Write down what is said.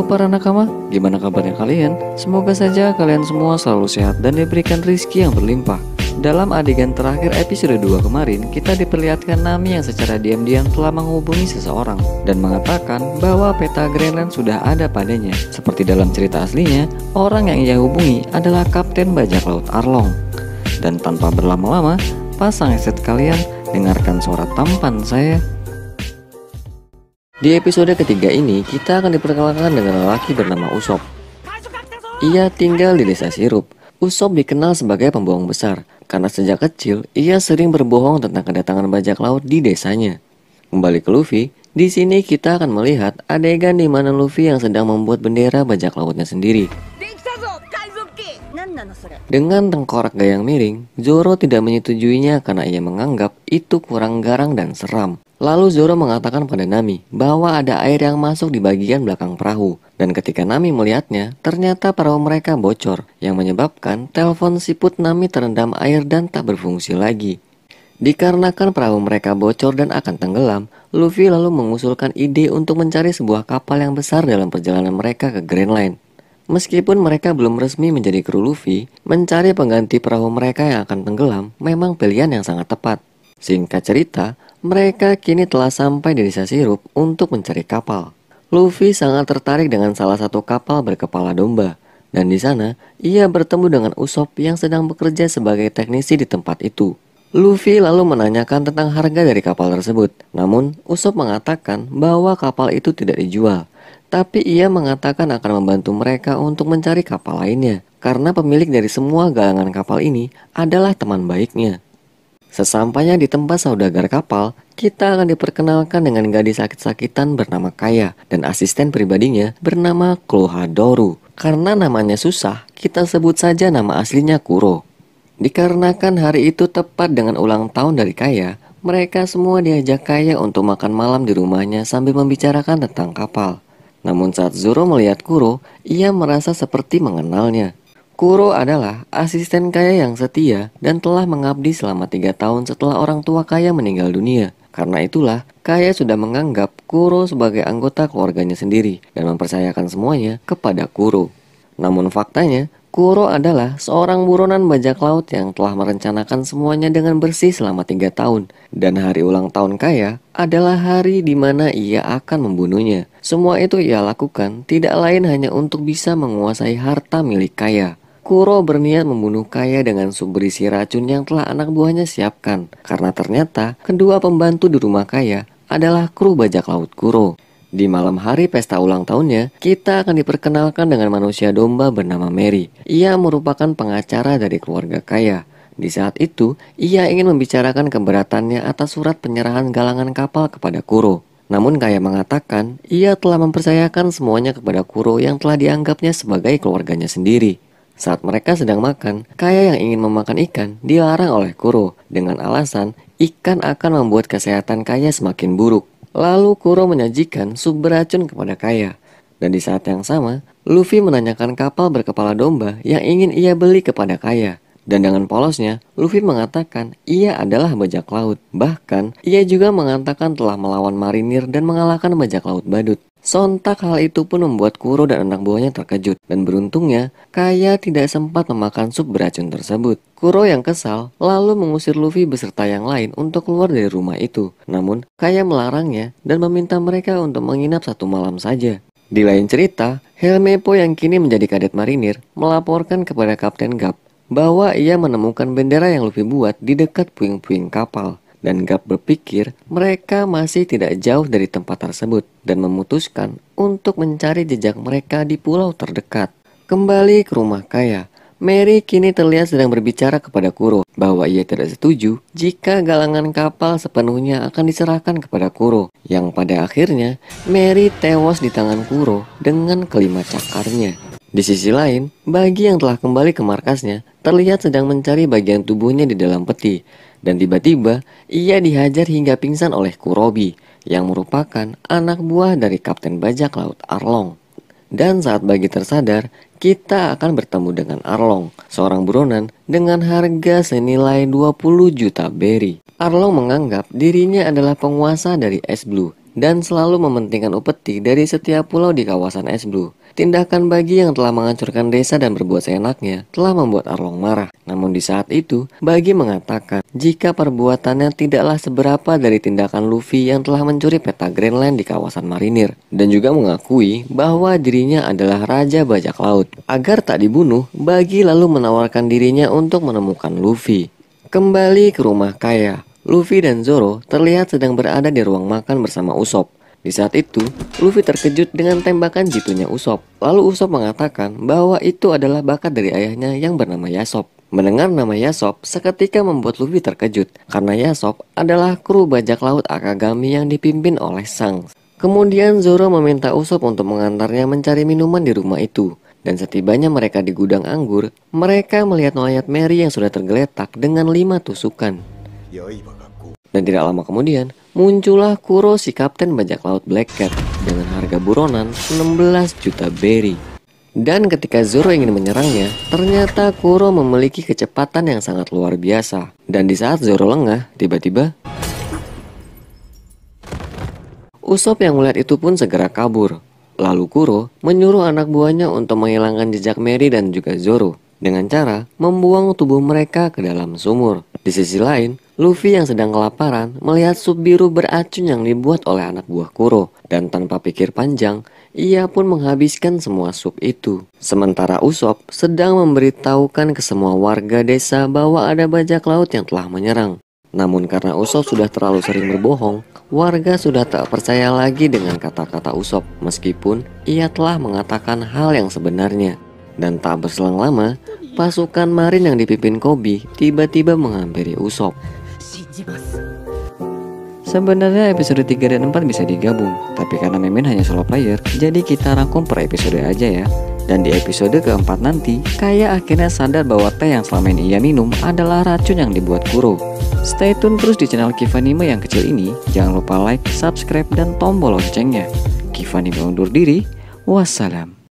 para nakama, gimana kabarnya kalian? Semoga saja kalian semua selalu sehat dan diberikan rizki yang berlimpah. Dalam adegan terakhir episode 2 kemarin, kita diperlihatkan Nami yang secara diam-diam telah menghubungi seseorang dan mengatakan bahwa peta Greenland sudah ada padanya. Seperti dalam cerita aslinya, orang yang ia hubungi adalah Kapten Bajak Laut Arlong. Dan tanpa berlama-lama, pasang headset kalian, dengarkan suara tampan saya. Di episode ketiga ini, kita akan diperkenalkan dengan lelaki bernama Usop. Ia tinggal di desa Sirup. Usop dikenal sebagai pembohong besar, karena sejak kecil ia sering berbohong tentang kedatangan bajak laut di desanya. Kembali ke Luffy, di sini kita akan melihat adegan di mana Luffy yang sedang membuat bendera bajak lautnya sendiri. Dengan tengkorak gayang miring, Zoro tidak menyetujuinya karena ia menganggap itu kurang garang dan seram. Lalu Zoro mengatakan pada Nami bahwa ada air yang masuk di bagian belakang perahu. Dan ketika Nami melihatnya, ternyata perahu mereka bocor, yang menyebabkan telepon siput Nami terendam air dan tak berfungsi lagi. Dikarenakan perahu mereka bocor dan akan tenggelam, Luffy lalu mengusulkan ide untuk mencari sebuah kapal yang besar dalam perjalanan mereka ke Greenland. Meskipun mereka belum resmi menjadi kru Luffy, mencari pengganti perahu mereka yang akan tenggelam memang pilihan yang sangat tepat. Singkat cerita, mereka kini telah sampai di desa Sirup untuk mencari kapal. Luffy sangat tertarik dengan salah satu kapal berkepala domba, dan di sana ia bertemu dengan Usop yang sedang bekerja sebagai teknisi di tempat itu. Luffy lalu menanyakan tentang harga dari kapal tersebut, namun Usop mengatakan bahwa kapal itu tidak dijual. Tapi ia mengatakan akan membantu mereka untuk mencari kapal lainnya, karena pemilik dari semua galangan kapal ini adalah teman baiknya. Sesampainya di tempat saudagar kapal, kita akan diperkenalkan dengan gadis sakit-sakitan bernama Kaya dan asisten pribadinya bernama Klohadoru. Karena namanya susah, kita sebut saja nama aslinya Kuro. Dikarenakan hari itu tepat dengan ulang tahun dari Kaya, mereka semua diajak Kaya untuk makan malam di rumahnya sambil membicarakan tentang kapal. Namun saat Zoro melihat Kuro, ia merasa seperti mengenalnya. Kuro adalah asisten Kaya yang setia dan telah mengabdi selama 3 tahun setelah orang tua Kaya meninggal dunia. Karena itulah, Kaya sudah menganggap Kuro sebagai anggota keluarganya sendiri dan mempercayakan semuanya kepada Kuro. Namun faktanya, Kuro adalah seorang buronan bajak laut yang telah merencanakan semuanya dengan bersih selama 3 tahun. Dan hari ulang tahun Kaya adalah hari di mana ia akan membunuhnya. Semua itu ia lakukan tidak lain hanya untuk bisa menguasai harta milik Kaya. Kuro berniat membunuh Kaya dengan sup berisi racun yang telah anak buahnya siapkan. Karena ternyata kedua pembantu di rumah Kaya adalah kru bajak laut Kuro. Di malam hari pesta ulang tahunnya, kita akan diperkenalkan dengan manusia domba bernama Mary. Ia merupakan pengacara dari keluarga Kaya. Di saat itu, ia ingin membicarakan keberatannya atas surat penyerahan galangan kapal kepada Kuro. Namun Kaya mengatakan, ia telah mempercayakan semuanya kepada Kuro yang telah dianggapnya sebagai keluarganya sendiri. Saat mereka sedang makan, Kaya yang ingin memakan ikan dilarang oleh Kuro dengan alasan ikan akan membuat kesehatan Kaya semakin buruk. Lalu Kuro menyajikan sup beracun kepada Kaya. Dan di saat yang sama, Luffy menanyakan kapal berkepala domba yang ingin ia beli kepada Kaya. Dan dengan polosnya, Luffy mengatakan ia adalah bajak laut. Bahkan, ia juga mengatakan telah melawan marinir dan mengalahkan bajak laut badut. Sontak hal itu pun membuat Kuro dan anak buahnya terkejut. Dan beruntungnya, Kaya tidak sempat memakan sup beracun tersebut. Kuro yang kesal lalu mengusir Luffy beserta yang lain untuk keluar dari rumah itu. Namun, Kaya melarangnya dan meminta mereka untuk menginap 1 malam saja. Di lain cerita, Helmeppo yang kini menjadi kadet marinir melaporkan kepada Kapten Garp bahwa ia menemukan bendera yang Luffy buat di dekat puing-puing kapal. Dan Garp berpikir mereka masih tidak jauh dari tempat tersebut dan memutuskan untuk mencari jejak mereka di pulau terdekat. Kembali ke rumah Kaya, Mary kini terlihat sedang berbicara kepada Kuro bahwa ia tidak setuju jika galangan kapal sepenuhnya akan diserahkan kepada Kuro. Yang pada akhirnya Mary tewas di tangan Kuro dengan kelima cakarnya. Di sisi lain, Bagi yang telah kembali ke markasnya terlihat sedang mencari bagian tubuhnya di dalam peti. Dan tiba-tiba ia dihajar hingga pingsan oleh Kurobi yang merupakan anak buah dari Kapten Bajak Laut Arlong. Dan saat Bagi tersadar, kita akan bertemu dengan Arlong, seorang buronan dengan harga senilai 20 juta berry. Arlong menganggap dirinya adalah penguasa dari Es Blue dan selalu mementingkan upeti dari setiap pulau di kawasan es Blue. Tindakan Bagi yang telah menghancurkan desa dan berbuat seenaknya telah membuat Arlong marah. Namun di saat itu, Bagi mengatakan jika perbuatannya tidaklah seberapa dari tindakan Luffy yang telah mencuri peta Greenland di kawasan marinir. Dan juga mengakui bahwa dirinya adalah Raja Bajak Laut. Agar tak dibunuh, Bagi lalu menawarkan dirinya untuk menemukan Luffy. Kembali ke rumah Kaya, Luffy dan Zoro terlihat sedang berada di ruang makan bersama Usopp. Di saat itu, Luffy terkejut dengan tembakan jitunya Usopp. Lalu Usopp mengatakan bahwa itu adalah bakat dari ayahnya yang bernama Yasop. Mendengar nama Yasop seketika membuat Luffy terkejut karena Yasop adalah kru bajak laut Akagami yang dipimpin oleh Shanks. Kemudian Zoro meminta Usopp untuk mengantarnya mencari minuman di rumah itu. Dan setibanya mereka di gudang anggur, mereka melihat mayat Mary yang sudah tergeletak dengan 5 tusukan. Dan tidak lama kemudian, muncullah Kuro si kapten bajak laut Black Cat dengan harga buronan 16 juta berry. Dan ketika Zoro ingin menyerangnya, ternyata Kuro memiliki kecepatan yang sangat luar biasa. Dan di saat Zoro lengah, tiba-tiba Usopp yang melihat itu pun segera kabur. Lalu Kuro menyuruh anak buahnya untuk menghilangkan jejak Mary dan juga Zoro dengan cara membuang tubuh mereka ke dalam sumur. Di sisi lain, Luffy yang sedang kelaparan melihat sup biru beracun yang dibuat oleh anak buah Kuro. Dan tanpa pikir panjang, ia pun menghabiskan semua sup itu. Sementara Usopp sedang memberitahukan ke semua warga desa bahwa ada bajak laut yang telah menyerang. Namun karena Usopp sudah terlalu sering berbohong, warga sudah tak percaya lagi dengan kata-kata Usopp meskipun ia telah mengatakan hal yang sebenarnya. Dan tak berselang lama, pasukan marin yang dipimpin Koby tiba-tiba menghampiri Usopp. Sebenarnya episode 3 dan 4 bisa digabung, tapi karena Mimin hanya solo player, jadi kita rangkum per episode aja ya. Dan di episode keempat nanti, Kaya akhirnya sadar bahwa teh yang selama ini ia minum adalah racun yang dibuat Kuro. Stay tune terus di channel Kivanime yang kecil ini. Jangan lupa like, subscribe, dan tombol loncengnya. Kivanime undur diri. Wassalam.